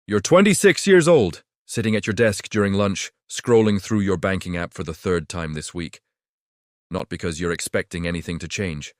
You're 26 years old, sitting at your desk during lunch, scrolling through your banking app for the third time this week. Not because you're expecting anything to change,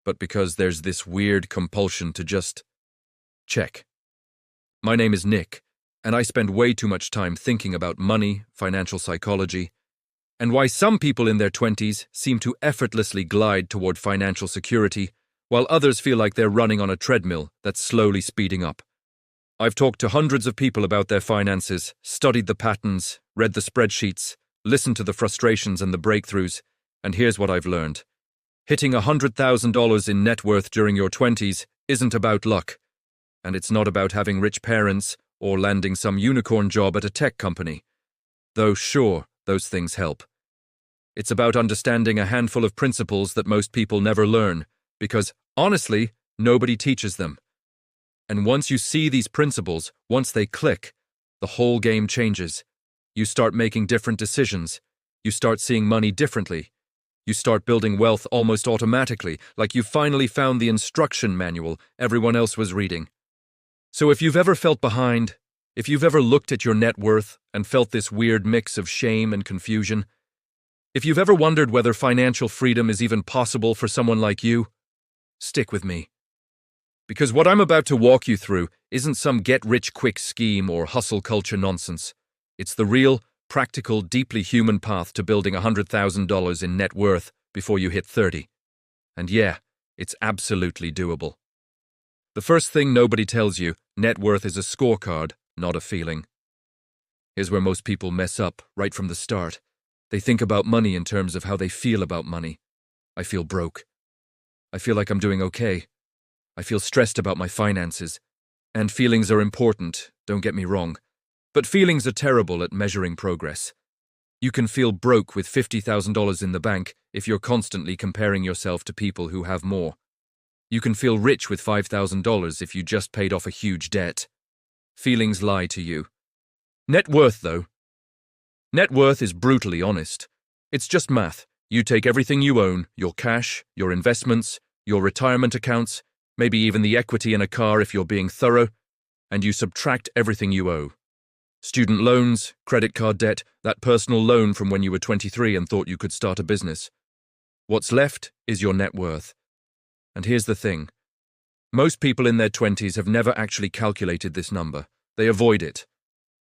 but because there's this weird compulsion to just check. My name is Nick, and I spend way too much time thinking about money, financial psychology, and why some people in their 20s seem to effortlessly glide toward financial security, while others feel like they're running on a treadmill that's slowly speeding up. I've talked to hundreds of people about their finances, studied the patterns, read the spreadsheets, listened to the frustrations and the breakthroughs, and here's what I've learned. Hitting $100,000 in net worth during your 20s isn't about luck, and it's not about having rich parents or landing some unicorn job at a tech company. Though sure, those things help. It's about understanding a handful of principles that most people never learn, because, honestly, nobody teaches them. And once you see these principles, once they click, the whole game changes. You start making different decisions. You start seeing money differently. You start building wealth almost automatically, like you finally found the instruction manual everyone else was reading. So if you've ever felt behind, if you've ever looked at your net worth and felt this weird mix of shame and confusion, if you've ever wondered whether financial freedom is even possible for someone like you, stick with me. Because what I'm about to walk you through isn't some get-rich-quick scheme or hustle culture nonsense. It's the real, practical, deeply human path to building $100,000 in net worth before you hit 30. And yeah, it's absolutely doable. The first thing nobody tells you, net worth is a scorecard, not a feeling. Here's where most people mess up right from the start. They think about money in terms of how they feel about money. I feel broke. I feel like I'm doing okay. I feel stressed about my finances. And feelings are important, don't get me wrong. But feelings are terrible at measuring progress. You can feel broke with $50,000 in the bank if you're constantly comparing yourself to people who have more. You can feel rich with $5,000 if you just paid off a huge debt. Feelings lie to you. Net worth, though. Net worth is brutally honest. It's just math. You take everything you own, your cash, your investments, your retirement accounts, maybe even the equity in a car if you're being thorough, and you subtract everything you owe. Student loans, credit card debt, that personal loan from when you were 23 and thought you could start a business. What's left is your net worth. And here's the thing. Most people in their 20s have never actually calculated this number. They avoid it.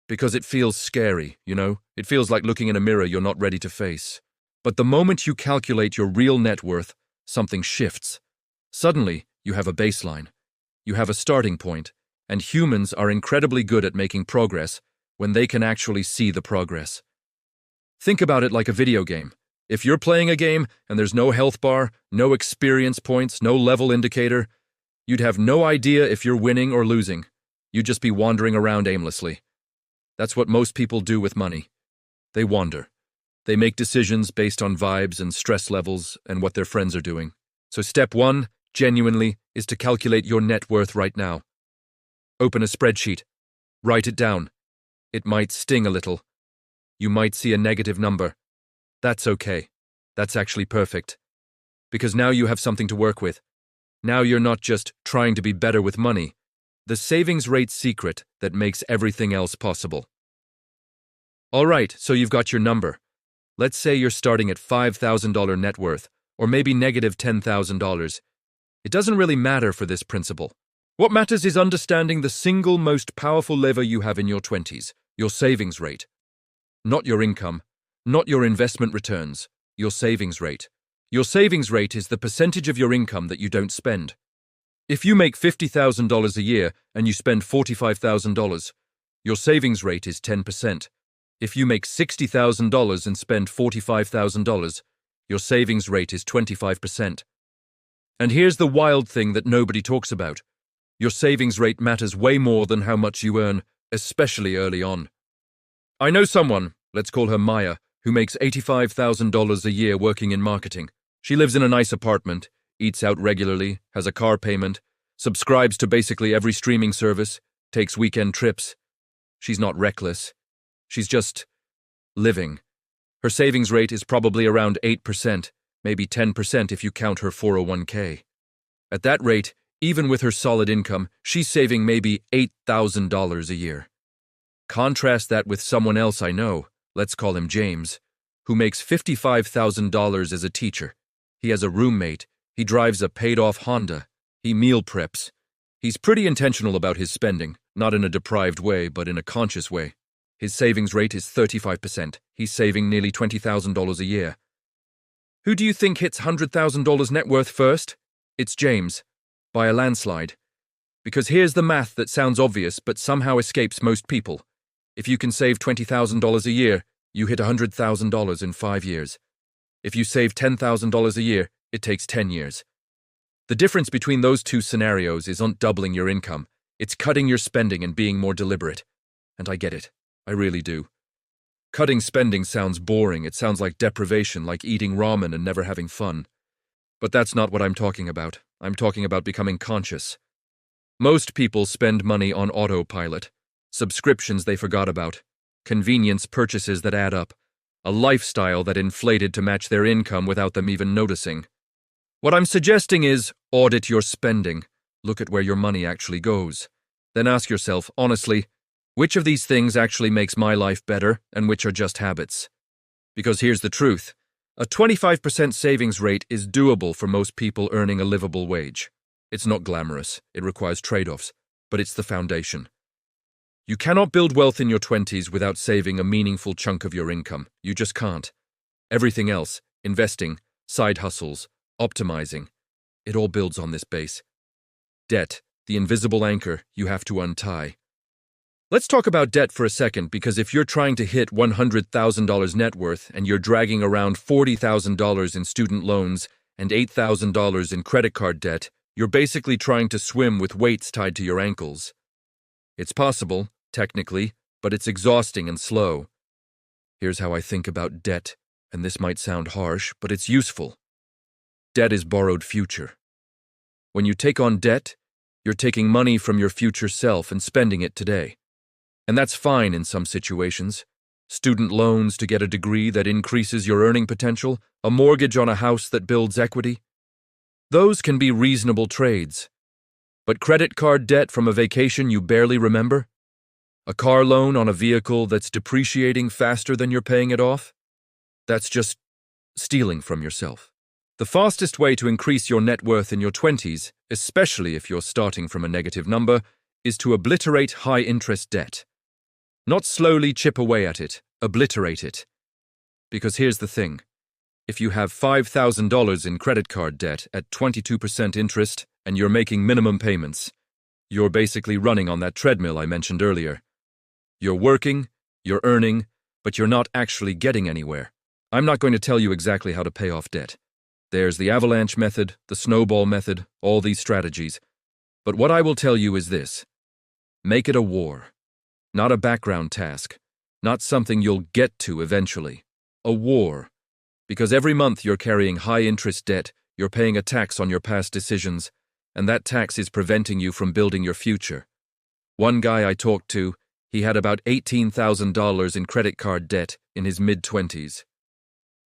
Because it feels scary, you know? It feels like looking in a mirror you're not ready to face. But the moment you calculate your real net worth, something shifts. Suddenly, you have a baseline. You have a starting point, and humans are incredibly good at making progress when they can actually see the progress. Think about it like a video game. If you're playing a game and there's no health bar, no experience points, no level indicator, you'd have no idea if you're winning or losing. You'd just be wandering around aimlessly. That's what most people do with money. They wander. They make decisions based on vibes and stress levels and what their friends are doing. So step one, genuinely, is to calculate your net worth right now. Open a spreadsheet. Write it down. It might sting a little. You might see a negative number. That's okay. That's actually perfect. Because now you have something to work with. Now you're not just trying to be better with money. The savings rate secret that makes everything else possible. All right, so you've got your number. Let's say you're starting at $5,000 net worth, or maybe negative $10,000. It doesn't really matter for this principle. What matters is understanding the single most powerful lever you have in your 20s, your savings rate. Not your income, not your investment returns, your savings rate. Your savings rate is the percentage of your income that you don't spend. If you make $50,000 a year and you spend $45,000, your savings rate is 10%. If you make $60,000 and spend $45,000, your savings rate is 25%. And here's the wild thing that nobody talks about. Your savings rate matters way more than how much you earn, especially early on. I know someone, let's call her Maya, who makes $85,000 a year working in marketing. She lives in a nice apartment, eats out regularly, has a car payment, subscribes to basically every streaming service, takes weekend trips. She's not reckless. She's just living. Her savings rate is probably around 8%, maybe 10% if you count her 401k. At that rate, Even with her solid income, she's saving maybe $8,000 a year. Contrast that with someone else I know, let's call him James, who makes $55,000 as a teacher. He has a roommate, he drives a paid-off Honda, he meal preps. He's pretty intentional about his spending, not in a deprived way, but in a conscious way. His savings rate is 35%. He's saving nearly $20,000 a year. Who do you think hits $100,000 net worth first? It's James, by a landslide. Because here's the math that sounds obvious but somehow escapes most people. If you can save $20,000 a year, you hit $100,000 in 5 years. If you save $10,000 a year, it takes 10 years. The difference between those two scenarios isn't doubling your income, it's cutting your spending and being more deliberate. And I get it. I really do. Cutting spending sounds boring, it sounds like deprivation, like eating ramen and never having fun. But that's not what I'm talking about. I'm talking about becoming conscious. Most people spend money on autopilot, subscriptions they forgot about, convenience purchases that add up, a lifestyle that inflated to match their income without them even noticing. What I'm suggesting is audit your spending, look at where your money actually goes. Then ask yourself, honestly, which of these things actually makes my life better and which are just habits? Because here's the truth. A 25% savings rate is doable for most people earning a livable wage. It's not glamorous, it requires trade-offs, but it's the foundation. You cannot build wealth in your 20s without saving a meaningful chunk of your income. You just can't. Everything else, investing, side hustles, optimizing, it all builds on this base. Debt, the invisible anchor you have to untie. Let's talk about debt for a second, because if you're trying to hit $100,000 net worth and you're dragging around $40,000 in student loans and $8,000 in credit card debt, you're basically trying to swim with weights tied to your ankles. It's possible, technically, but it's exhausting and slow. Here's how I think about debt, and this might sound harsh, but it's useful. Debt is borrowed future. When you take on debt, you're taking money from your future self and spending it today. And that's fine in some situations. Student loans to get a degree that increases your earning potential, a mortgage on a house that builds equity. Those can be reasonable trades. But credit card debt from a vacation you barely remember? A car loan on a vehicle that's depreciating faster than you're paying it off? That's just stealing from yourself. The fastest way to increase your net worth in your 20s, especially if you're starting from a negative number, is to obliterate high-interest debt. Not slowly chip away at it, obliterate it. Because here's the thing. If you have $5,000 in credit card debt at 22% interest and you're making minimum payments, you're basically running on that treadmill I mentioned earlier. You're working, you're earning, but you're not actually getting anywhere. I'm not going to tell you exactly how to pay off debt. There's the avalanche method, the snowball method, all these strategies. But what I will tell you is this. Make it a war. Not a background task. Not something you'll get to eventually. A war. Because every month you're carrying high-interest debt, you're paying a tax on your past decisions, and that tax is preventing you from building your future. One guy I talked to, he had about $18,000 in credit card debt in his mid-20s.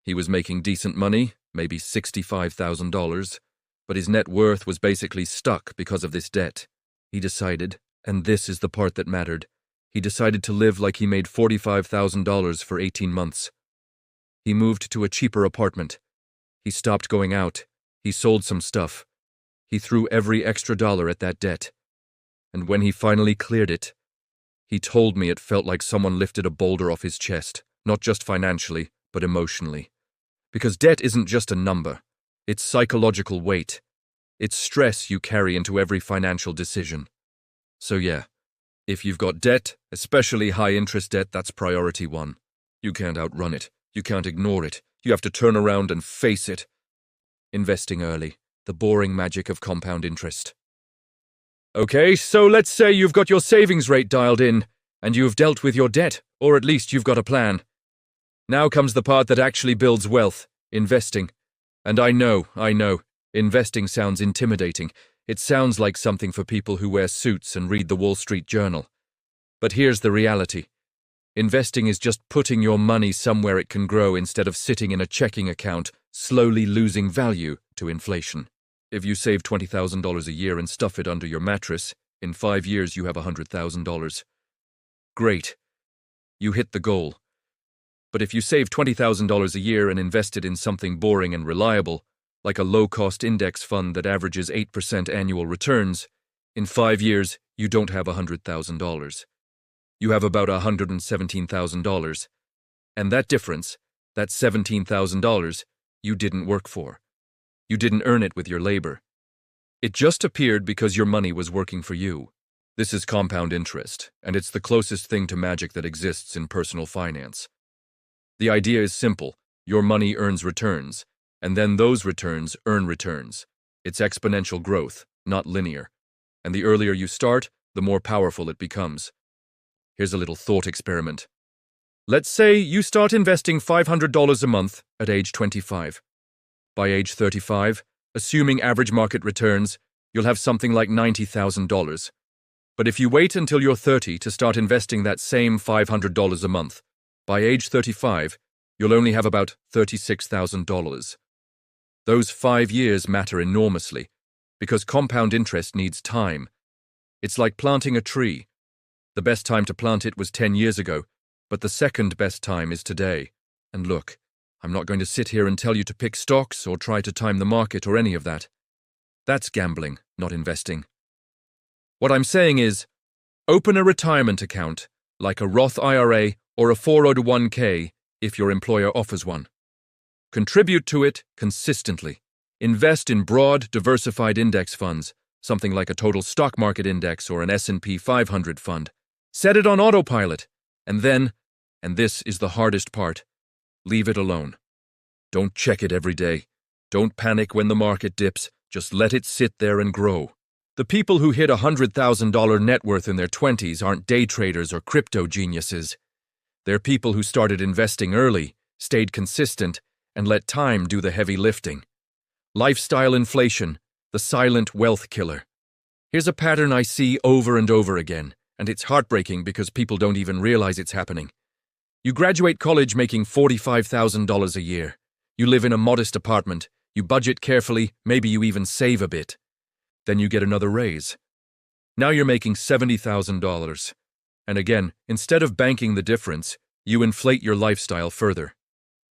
He was making decent money, maybe $65,000, but his net worth was basically stuck because of this debt. He decided, and this is the part that mattered, he decided to live like he made $45,000 for 18 months. He moved to a cheaper apartment. He stopped going out. He sold some stuff. He threw every extra dollar at that debt. And when he finally cleared it, he told me it felt like someone lifted a boulder off his chest, not just financially, but emotionally. Because debt isn't just a number. It's psychological weight. It's stress you carry into every financial decision. So yeah, if you've got debt, especially high-interest debt, that's priority one. You can't outrun it. You can't ignore it. You have to turn around and face it. Investing early. The boring magic of compound interest. Okay, so let's say you've got your savings rate dialed in, and you've dealt with your debt, or at least you've got a plan. Now comes the part that actually builds wealth, investing. And I know, investing sounds intimidating. It sounds like something for people who wear suits and read the Wall Street Journal. But here's the reality. Investing is just putting your money somewhere it can grow instead of sitting in a checking account, slowly losing value to inflation. If you save $20,000 a year and stuff it under your mattress, in 5 years you have $100,000. Great. You hit the goal. But if you save $20,000 a year and invest it in something boring and reliable, like a low-cost index fund that averages 8% annual returns, in 5 years you don't have $100,000. You have about $117,000. And that difference, that $17,000, you didn't work for. You didn't earn it with your labor. It just appeared because your money was working for you. This is compound interest, and it's the closest thing to magic that exists in personal finance. The idea is simple. Your money earns returns, and then those returns earn returns. It's exponential growth, not linear. And the earlier you start, the more powerful it becomes. Here's a little thought experiment. Let's say you start investing $500 a month at age 25. By age 35, assuming average market returns, you'll have something like $90,000. But if you wait until you're 30 to start investing that same $500 a month, by age 35, you'll only have about $36,000. Those 5 years matter enormously, because compound interest needs time. It's like planting a tree. The best time to plant it was 10 years ago, but the second best time is today. And look, I'm not going to sit here and tell you to pick stocks or try to time the market or any of that. That's gambling, not investing. What I'm saying is, open a retirement account, like a Roth IRA or a 401k if your employer offers one. Contribute to it consistently. Invest in broad, diversified index funds, something like a total stock market index or an S&P 500 fund. Set it on autopilot, and then, and this is the hardest part, leave it alone. Don't check it every day. Don't panic when the market dips. Just let it sit there and grow. The people who hit $100,000 net worth in their 20s aren't day traders or crypto geniuses. They're people who started investing early, stayed consistent, and let time do the heavy lifting. Lifestyle inflation, the silent wealth killer. Here's a pattern I see over and over again, and it's heartbreaking because people don't even realize it's happening. You graduate college making $45,000 a year. You live in a modest apartment. You budget carefully, maybe you even save a bit. Then you get another raise. Now you're making $70,000. And again, instead of banking the difference, you inflate your lifestyle further.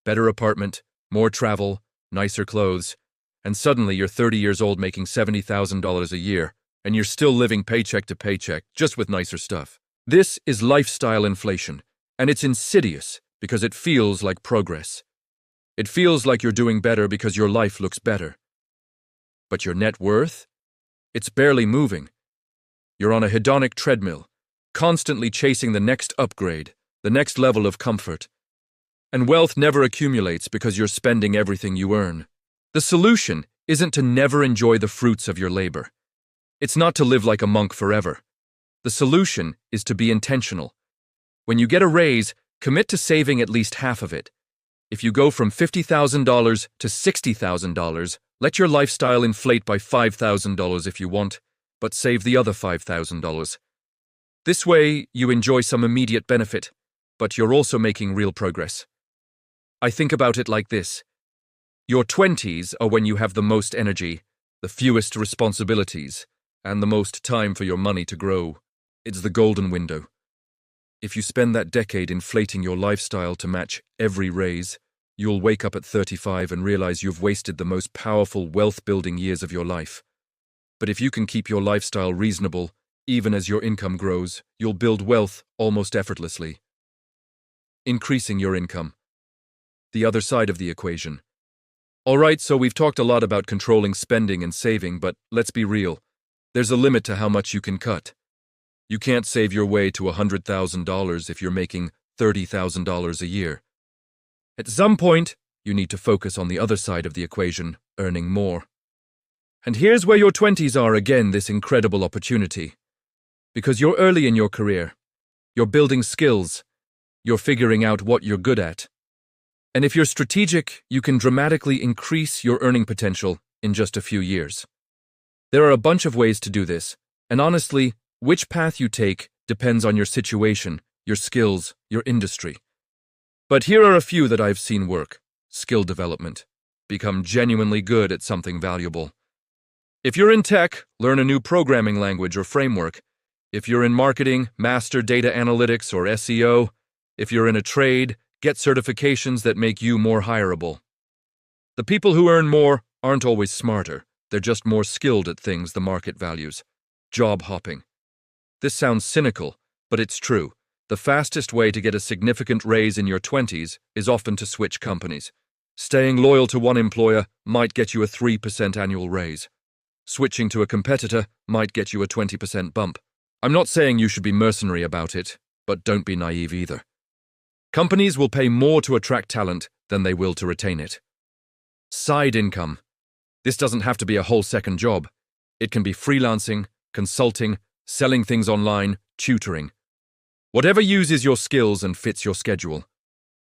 Better apartment, more travel, nicer clothes, and suddenly you're 30 years old making $70,000 a year, and you're still living paycheck to paycheck, just with nicer stuff. This is lifestyle inflation, and it's insidious because it feels like progress. It feels like you're doing better because your life looks better. But your net worth? It's barely moving. You're on a hedonic treadmill, constantly chasing the next upgrade, the next level of comfort. And wealth never accumulates because you're spending everything you earn. The solution isn't to never enjoy the fruits of your labor. It's not to live like a monk forever. The solution is to be intentional. When you get a raise, commit to saving at least half of it. If you go from $50,000 to $60,000, let your lifestyle inflate by $5,000 if you want, but save the other $5,000. This way, you enjoy some immediate benefit, but you're also making real progress. I think about it like this. Your 20s are when you have the most energy, the fewest responsibilities, and the most time for your money to grow. It's the golden window. If you spend that decade inflating your lifestyle to match every raise, you'll wake up at 35 and realize you've wasted the most powerful wealth-building years of your life. But if you can keep your lifestyle reasonable, even as your income grows, you'll build wealth almost effortlessly. Increasing your income. The other side of the equation. All right, so we've talked a lot about controlling spending and saving, but let's be real. There's a limit to how much you can cut. You can't save your way to $100,000 if you're making $30,000 a year. At some point, you need to focus on the other side of the equation, earning more. And here's where your 20s are again, this incredible opportunity. Because you're early in your career. You're building skills. You're figuring out what you're good at. And if you're strategic, you can dramatically increase your earning potential in just a few years. There are a bunch of ways to do this, and honestly, which path you take depends on your situation, your skills, your industry. But here are a few that I've seen work. Skill development. Become genuinely good at something valuable. If you're in tech, learn a new programming language or framework. If you're in marketing, master data analytics or SEO. If you're in a trade, get certifications that make you more hireable. The people who earn more aren't always smarter. They're just more skilled at things the market values. Job hopping. This sounds cynical, but it's true. The fastest way to get a significant raise in your 20s is often to switch companies. Staying loyal to one employer might get you a 3% annual raise. Switching to a competitor might get you a 20% bump. I'm not saying you should be mercenary about it, but don't be naive either. Companies will pay more to attract talent than they will to retain it. Side income. This doesn't have to be a whole second job. It can be freelancing, consulting, selling things online, tutoring. Whatever uses your skills and fits your schedule.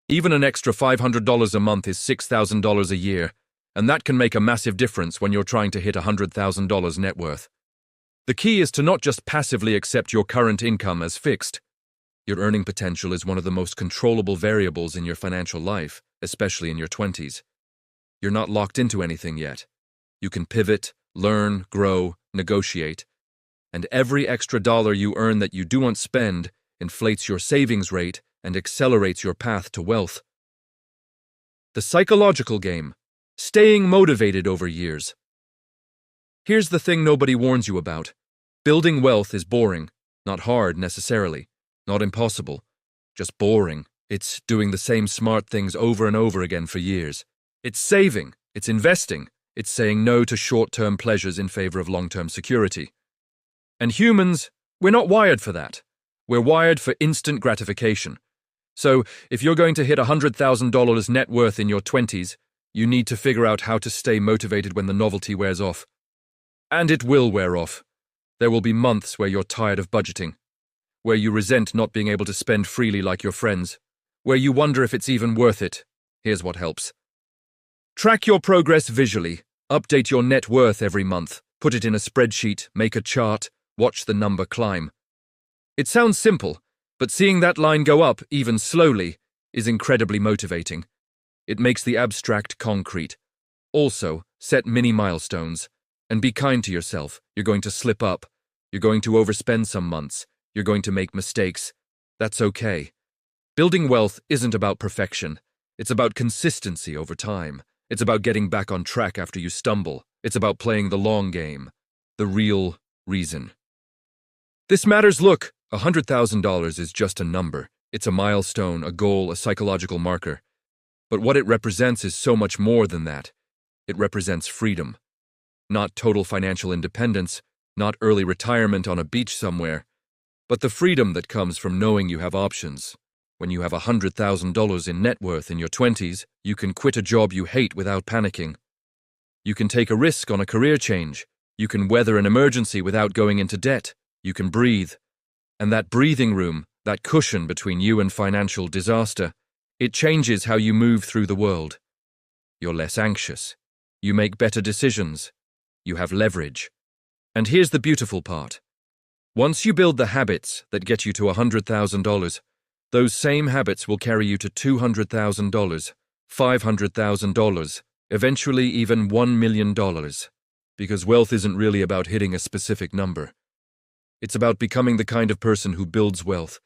Even an extra $500 a month is $6,000 a year, and that can make a massive difference when you're trying to hit $100,000 net worth. The key is to not just passively accept your current income as fixed. Your earning potential is one of the most controllable variables in your financial life, especially in your 20s. You're not locked into anything yet. You can pivot, learn, grow, negotiate, and every extra dollar you earn that you do not spend inflates your savings rate and accelerates your path to wealth. The psychological game. Staying motivated over years. Here's the thing nobody warns you about. Building wealth is boring, not hard necessarily, not impossible, just boring. It's doing the same smart things over and over again for years. It's saving, it's investing, it's saying no to short-term pleasures in favor of long-term security. And humans, we're not wired for that. We're wired for instant gratification. So, if you're going to hit $100,000 net worth in your 20s, you need to figure out how to stay motivated when the novelty wears off. And it will wear off. There will be months where you're tired of budgeting, where you resent not being able to spend freely like your friends, where you wonder if it's even worth it. Here's what helps. Track your progress visually. Update your net worth every month. Put it in a spreadsheet, make a chart, watch the number climb. It sounds simple, but seeing that line go up, even slowly, is incredibly motivating. It makes the abstract concrete. Also, set mini milestones. And be kind to yourself. You're going to slip up. You're going to overspend some months. You're going to make mistakes. That's okay. Building wealth isn't about perfection. It's about consistency over time. It's about getting back on track after you stumble. It's about playing the long game. The real reason. This matters. Look, $100,000 is just a number. It's a milestone, a goal, a psychological marker. But what it represents is so much more than that. It represents freedom. Not total financial independence, not early retirement on a beach somewhere, but the freedom that comes from knowing you have options. When you have $100,000 in net worth in your 20s, you can quit a job you hate without panicking. You can take a risk on a career change. You can weather an emergency without going into debt. You can breathe. And that breathing room, that cushion between you and financial disaster, it changes how you move through the world. You're less anxious. You make better decisions. You have leverage. And here's the beautiful part. Once you build the habits that get you to $100,000, those same habits will carry you to $200,000, $500,000, eventually even $1 million. Because wealth isn't really about hitting a specific number. It's about becoming the kind of person who builds wealth.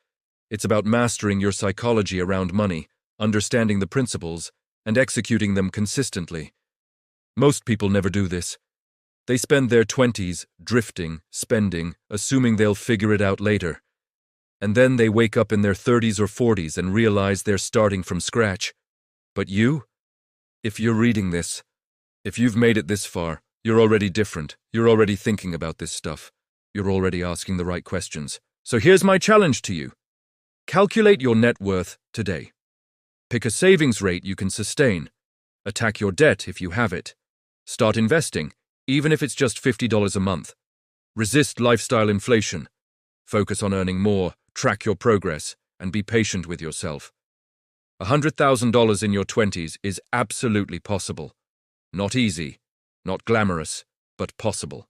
It's about mastering your psychology around money, understanding the principles, and executing them consistently. Most people never do this. They spend their 20s drifting, spending, assuming they'll figure it out later. And then they wake up in their 30s or 40s and realize they're starting from scratch. But you? If you're reading this, if you've made it this far, you're already different. You're already thinking about this stuff. You're already asking the right questions. So here's my challenge to you. Calculate your net worth today. Pick a savings rate you can sustain. Attack your debt if you have it. Start investing, even if it's just $50 a month. Resist lifestyle inflation. Focus on earning more, track your progress, and be patient with yourself. $100,000 in your 20s is absolutely possible. Not easy, not glamorous, but possible.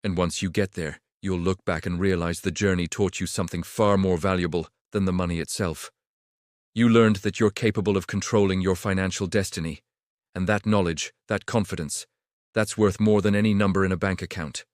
And once you get there, you'll look back and realize the journey taught you something far more valuable than the money itself. You learned that you're capable of controlling your financial destiny, and that knowledge, that confidence, That's worth more than any number in a bank account.